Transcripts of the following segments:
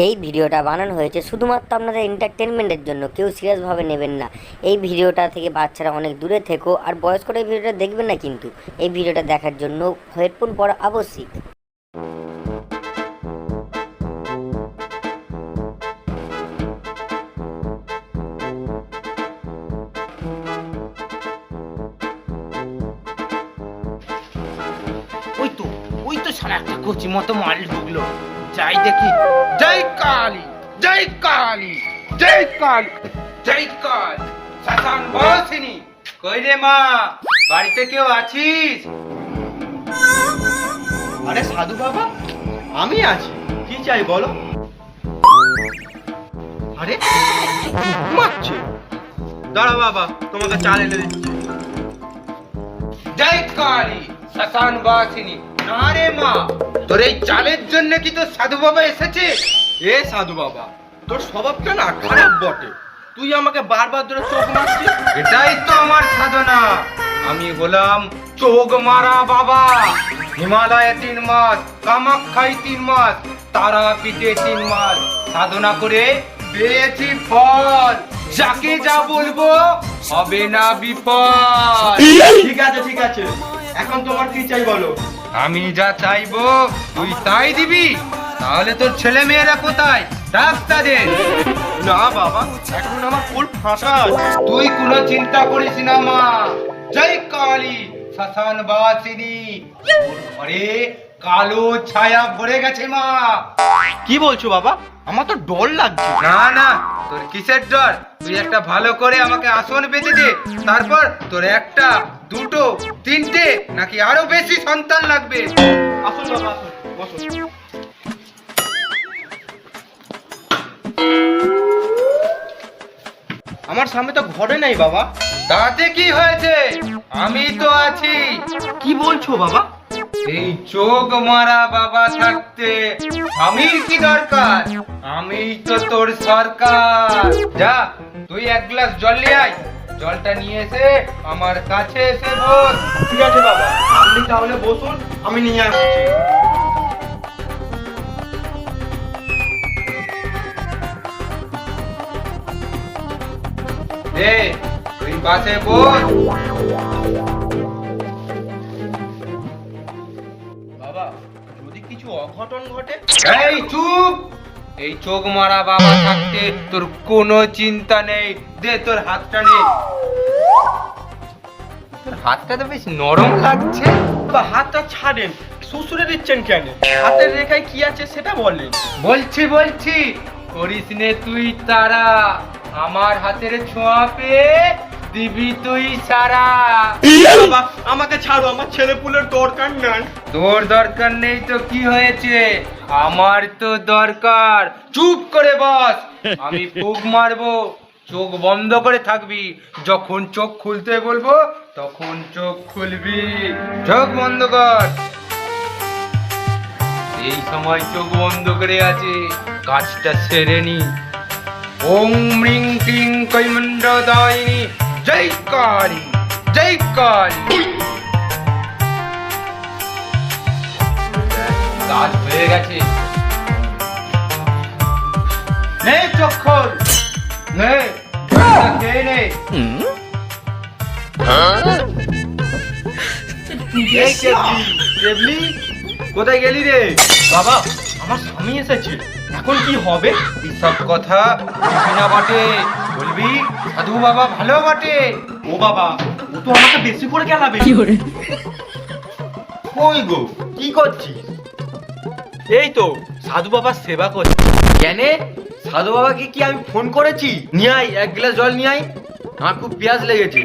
এই ভিডিওটা বানানো হয়েছে শুধুমাত্র আপনাদের এন্টারটেনমেন্টের জন্য, কেউ সিরিয়াসভাবে নেবেন না। এই ভিডিওটা থেকে বাচ্চারা অনেক দূরে থেকো, আর বয়স্করা এই ভিডিওটা দেখবেন না, কিন্তু এই ভিডিওটা দেখার জন্য হেডফোন পরা আবশ্যিক। ওই তো সারা একটা কচি মতো মাল ঢুকলো। যাই দেখি। জয় কালী, জয় কালী, জয় কালী, জয় কালী। শাসান বসিনি কই রে মা, বাড়িতে কেউ আছিস? আরে সাধু বাবা, আমি আছি, কি চাই বলো। আরে ঘুমাচ্ছে। দাঁড়া বাবা, তোমাকে চাল এনে দিচ্ছি। জয় কালী, শাসান বসিনি। না রে মা, তোর এই চালের জন্য কি তোর সাধু বাবা এসেছে? এ সাধু বাবা, তোর স্বভাবটা না খারাপ বটে। তুই আমাকে বারবার ধরে চোখ মারছিস। এটাই তো আমার সাধনা। আমি হলাম চোখ মারা বাবা। হিমালয়ে 3 মাস, কামাখ্যায় 3 মাস, তারাপীঠে 3 মাস সাধনা করে পেয়েছি ফল। যাকে যা বলবো হবে না বিপদ। ঠিক আছে ঠিক আছে, এখন তোমার কি চাই বলো। আমি যা চাইবো তুই তাই দিবি। তাহলে তোর ছেলে মেয়েরা কোথায়? ডাক্তারের। না বাবা, এখন আমার ফুল ফাঁসা আছে। তুই কোনো চিন্তা করিস না মা। জয় কালী, শ্মশান বাসিনী। ঘরে কালো ছায়া ভরে গেছে মা। কি বলছো বাবা? আমার তো ডর লাগছে। না না, তোর কিসের ডর? তুই একটা ভালো করে আমাকে আসন পেতে দে, তারপর তোর একটা, দুটো, তিনটে নাকি আরো বেশি সন্তান লাগবে। আসুন বাবা, আসুন, বসুন। আমার সামনে তো ঘরে নাই বাবা। তাতে কি হয়েছে? আমি তো আছি। কি বলছো বাবা? এই চোখ মারা বাবা থাকতে আমির কি দরকার? আমি তো তোর সরকার। যা, তুই 1 গ্লাস জল নিয়ে আয়। জলটা নিয়ে এসে আমার কাছে এসে বস। ঠিক আছে বাবা, আপনি তাহলে বসুন, আমি নিয়ে আসছি। দে, তুই পাশে বস। বাবা, যদি কিছু অঘটন ঘটে? এই চুপ! এই চোখ মারা বাবা থাকতে তোর কোনো চিন্তা নেই। দে তোর হাতটা নে। তোর হাতটা তো বেশ নরম লাগছে। বাবা, হাতটা ছাড়েন, শ্বশুরে দিচ্ছেন কেন? হাতের রেখায় কি আছে সেটা বলেন। বলছি করিস নে তুই তারা। আমার হাতের ছোঁয়া পেয়ে দিবি তুই সারা। বাবা, আমাকে ছাড়ো, আমার ছেলে পুলের দরকার নাই। তোর দরকার নেই তো কি হয়েছে? আমার তো দরকার। চুপ করে বস। আমি ফুঁক মারবো, চোখ বন্ধ করে থাকবি। যখন চোখ খুলতে বলবো তখন চোখ খুলবি। চোখ বন্ধ কর। এই সময় চোখ বন্ধ করে আছে, কাজটা সেরে নি। ওম রিং ক্লিং কৈমণ্ডদায়িনী জয় কালী, জয় কালী। কাজ হয়ে গেছে। নে চোখ খোল, নে জলটা খেয়ে নে। এই কেবলি, কোথায় গেলি রে? বাবা, আমার স্বামী এসেছে, এখন কি হবে? সব কথা বলবি না বটে, বলবি সাধু বাবা ভালো বটে। ও বাবা, ও তো আমাকে বেশি করে গেলাবে। কই গো, কি করছিস? এই তো সাধু বাবার সেবা করছি। কেন? সাধু বাবাকে কি আমি ফোন করেছি? নিয়ে আয় 1 গ্লাস জল নিয়ে আয়, আমার খুব পিয়াস লেগেছে।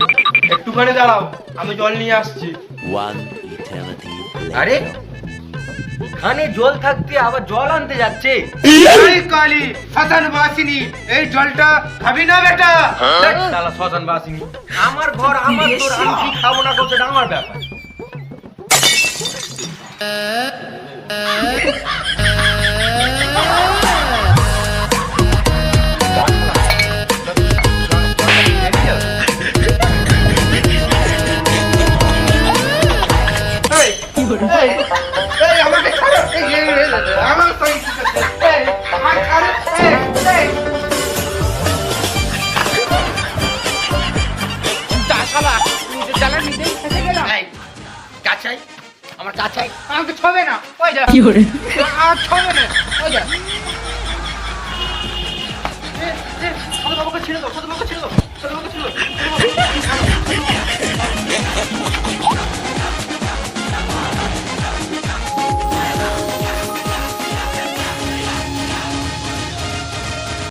একটুখানি দাঁড়াও, আমি জল নিয়ে আসছি। আরে খানে জল থাকতে আবার জল আনতে যাচ্ছে। এই কালী, শ্মশান বাসিনী, এই জলটা খাবি না বেটা? শালা শ্মশান বাসিনী, আমার ঘর আমার, তোর আমি কি খাবো না করতে আমার ব্যাপার। আমাকে ছাড়ো। আমার চাই, আমার চা চাই। আমাকে ছবে না ওই যা আর ছবে না ওই যা